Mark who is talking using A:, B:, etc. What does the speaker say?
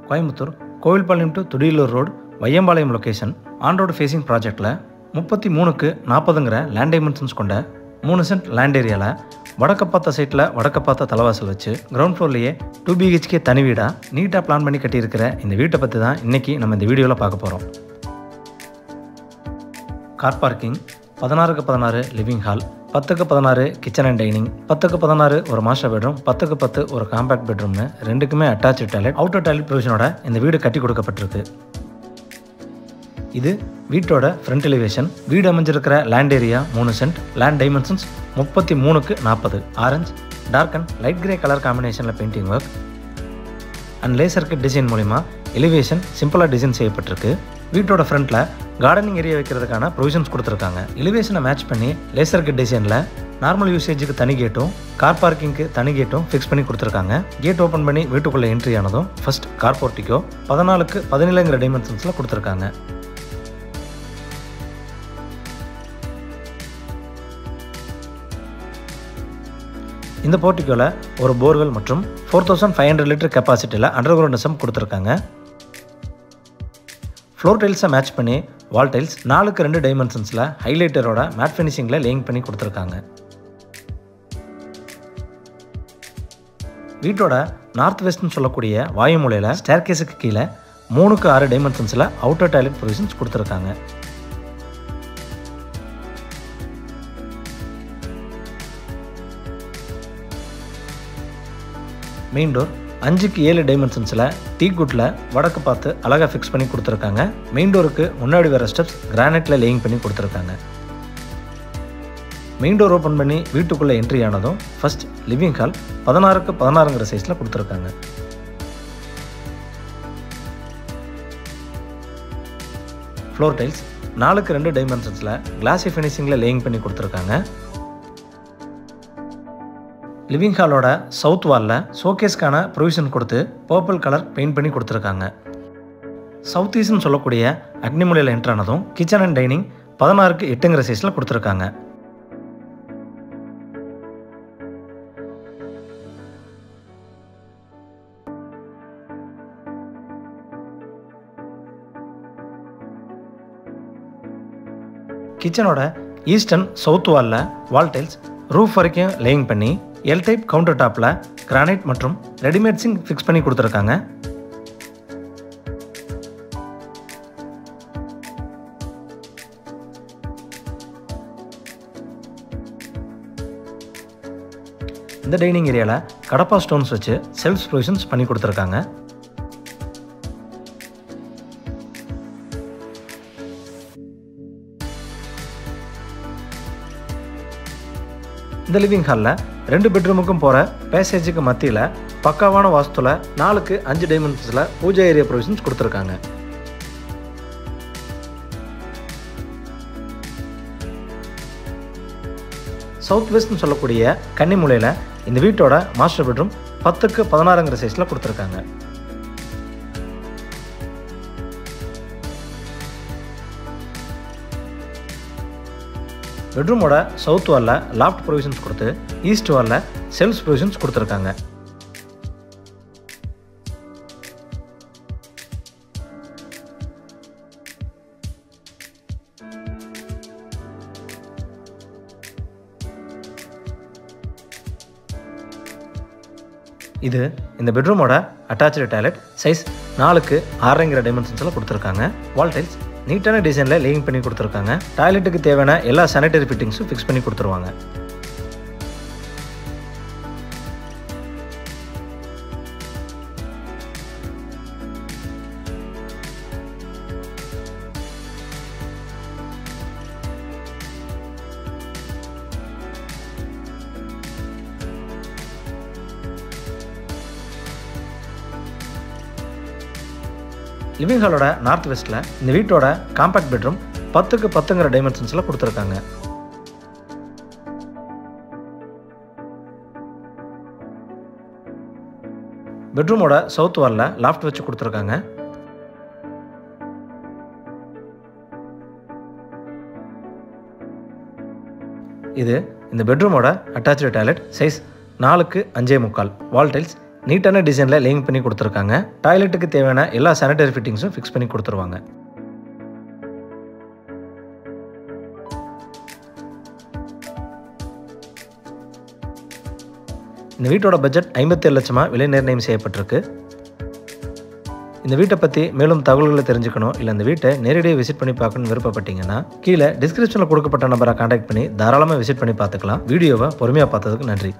A: Coimbatore Kovilpalayam to Thudiyalur road Vaiyampalayam location on road facing ப்ராஜெக்டில் 33க்கு 40ங்கிற land dimensions கொண்ட 3 cent land ஏரியாவில் வடக்கு பார்த்த சைட்டில் வடக்கு பார்த்த தலைவாசல் வச்சு கிரவுண்ட் ஃப்ளோர்லேயே 2 BHK தனி வீடாக நீட்டாக பிளான் பண்ணி கட்டியிருக்கிற இந்த வீட்டை பற்றி தான் இன்றைக்கி நம்ம இந்த வீடியோவில் பார்க்க போகிறோம். கார் பார்க்கிங், 16க்கு 16 லிவிங் ஹால், 10க்கு 16 கிச்சன் அண்ட் டைனிங், 10க்கு 16 ஒரு மாஸ்டர் பெட்ரூம், 10க்கு 10 ஒரு காம்பேக்ட் பெட்ரூம்னு ரெண்டுக்குமே அட்டாச்சு டாய்லெட், அவுட்டர் டாய்லெட் ப்ரொவிஷனோட இந்த வீடு கட்டி கொடுக்கப்பட்டிருக்கு. இது வீட்டோட ஃப்ரண்ட் எலிவேஷன். வீடு அமைஞ்சிருக்கிற land area 3 cent. Land dimensions 33க்கு 40. Orange, dark and light grey colour காம்பினேஷனில் painting work and laser cut design மூலிமா எலிவேஷன் சிம்பிளாக டிசைன் செய்யப்பட்டிருக்கு. வீட்டோட ஃப்ரண்ட்டில் கார்டனிங் ஏரியா வைக்கிறதுக்கான ப்ரொவிஷன்ஸ் கொடுத்துருக்காங்க. எலிவேஷனை மேட்ச் பண்ணி லேசர் கட் டிசைனில் நார்மல் யூசேஜுக்கு தனி கேட்டும் கார் பார்க்கிங்க்கு தனி கேட்டும் ஃபிக்ஸ் பண்ணி கொடுத்துருக்காங்க. கேட் ஓப்பன் பண்ணி வீட்டுக்குள்ளே என்ட்ரி ஆனதும் ஃபர்ஸ்ட் கார் போர்ட்டிக்கோ 14க்கு 17ங்கிற டைமென்ஷன்ஸில் கொடுத்துருக்காங்க. இந்த போர்ட்டிக்கோவில் ஒரு போர்வெல் மற்றும் 4500 லிட்டர் கெப்பாசிட்டியில் அண்டர் கிரவுண்ட் எஸ்எம் கொடுத்துருக்காங்க. ஃப்ளோர் டைல்ஸை மேட்ச் பண்ணி வால் டைல்ஸ் 4க்கு 2 டைமென்ஷன்ஸில் ஹைலைட்டரோட மேட் ஃபினிஷிங்கில் லேயிங் பண்ணி கொடுத்துருக்காங்க. வீட்டோட நார்த் வெஸ்ட்னு சொல்லக்கூடிய வாயு மூலையில் ஸ்டேர்கேஸுக்கு கீழே 3க்கு 6 டைமென்ஷன்ஸில் அவுட்டர் டாய்லெட் ப்ரொவிஷன்ஸ் கொடுத்துருக்காங்க. மெயின் டோர் 5க்கு 7 டைமென்ஷன்ஸில் டீக்குட்டில் வடக்கு பார்த்து அழகாக ஃபிக்ஸ் பண்ணி கொடுத்துருக்காங்க. மெயின் டோருக்கு முன்னாடி வர ஸ்டெப்ஸ் கிரானைட்டில் லேயிங் பண்ணி கொடுத்துருக்காங்க. மெயின் டோர் ஓப்பன் பண்ணி வீட்டுக்குள்ளே என்ட்ரி ஆனதும் ஃபர்ஸ்ட் லிவிங் ஹால் 16க்கு 16ங்கிற சைஸில் கொடுத்துருக்காங்க. ஃப்ளோர் டைல்ஸ் 4க்கு 2 டைமென்ஷன்ஸில் கிளாசி ஃபினிஷிங்கில் லேயிங் பண்ணி கொடுத்துருக்காங்க. லிவிங் ஹாலோட சவுத் வாலில் ஷோகேஸ்க்கான ப்ரொவிஷன் கொடுத்து பர்பிள் கலர் பெயிண்ட் பண்ணி கொடுத்துருக்காங்க. சவுத் ஈஸ்ட்னு சொல்லக்கூடிய அக்னிமூலையில் என்ட்ரானதும் கிச்சன் அண்ட் டைனிங் 16க்கு 8ங்கிற சைஸில் கொடுத்துருக்காங்க. கிச்சனோட ஈஸ்ட் அண்ட் சவுத் வாலில் வால் டைல்ஸ் ரூஃப் வரைக்கும் லேயிங் பண்ணி எல் டைப் கவுண்டர் டாப்பில் கிரானைட் மற்றும் ரெடிமேட் சிங்க் ஃபிக்ஸ் பண்ணி கொடுத்துருக்காங்க. இந்த டைனிங் ஏரியாவில் கடப்பா ஸ்டோன்ஸ் வச்சு செல்ஃப் ப்ரொவிஷன்ஸ் பண்ணி கொடுத்துருக்காங்க. இந்த லிவிங் ஹாலில் 2 பெட்ரூமுக்கும் போகிற பேசேஜுக்கு மத்தியில் பக்காவான வாஸ்துவில் 4க்கு 5 டைமென்ஷன்ஸில் பூஜா ஏரியா ப்ரொவிஷன்ஸ் கொடுத்துருக்காங்க. சவுத் வெஸ்ட்னு சொல்லக்கூடிய கன்னிமூலையில் இந்த வீட்டோட மாஸ்டர் பெட்ரூம் 10க்கு 16ங்கிற சைஸில் கொடுத்துருக்காங்க. பெட்ரூமோட சவுத் வாலில் லாஃப்ட் ப்ரொவிஷன்ஸ் கொடுத்து ஈஸ்ட் வாலில் செல்ஃப் ப்ரொவிஷன்ஸ் கொடுத்துருக்காங்க. இது இந்த பெட்ரூமோட அட்டாச்சு டாய்லெட். சைஸ் 4க்கு 6ங்கிற டைமென்ஷன்ஸில் கொடுத்துருக்காங்க. வால் டைல்ஸ் நீட்டான டிசைனில் லேயிங் பண்ணி கொடுத்துருக்காங்க. டாய்லெட்டுக்கு தேவையான எல்லா சானிட்டரி ஃபிட்டிங்ஸும் ஃபிக்ஸ் பண்ணி கொடுத்துருவாங்க. லிவிங் ஹாலோட நார்த் வெஸ்ட்டில் இந்த வீட்டோட காம்பேக்ட் பெட்ரூம் 10க்கு 10ங்கிற டைமென்ஷன்ஸில் கொடுத்துருக்காங்க. பெட்ரூமோட சவுத் வாலில் லாஃப்ட் வச்சு கொடுத்துருக்காங்க. இது இந்த பெட்ரூமோட அட்டாச்சு டாய்லெட். சைஸ் 4க்கு 5.25. வால் டைல்ஸ் நீட்டான டிசைனில் லேயிங் பண்ணி கொடுத்துருக்காங்க. டாய்லெட்டுக்கு தேவையான எல்லா சானிடரி ஃபிட்டிங்ஸும் ஃபிக்ஸ் பண்ணி கொடுத்துருவாங்க. இந்த வீட்டோட பட்ஜெட் 57 லட்சமாக விலை நிர்ணயம் செய்யப்பட்டிருக்கு. இந்த வீட்டை பற்றி மேலும் தகவல்களை தெரிஞ்சுக்கணும் இல்லை இந்த வீட்டை நேரடியாக விசிட் பண்ணி பார்க்கணும்னு விருப்பப்பட்டீங்கன்னா கீழே டிஸ்கிரிப்ஷனில் கொடுக்கப்பட்ட நம்பரை கான்டாக்ட் பண்ணி தாராளமாக விசிட் பண்ணி பார்த்துக்கலாம். வீடியோவை பொறுமையாக பார்த்ததுக்கு நன்றி.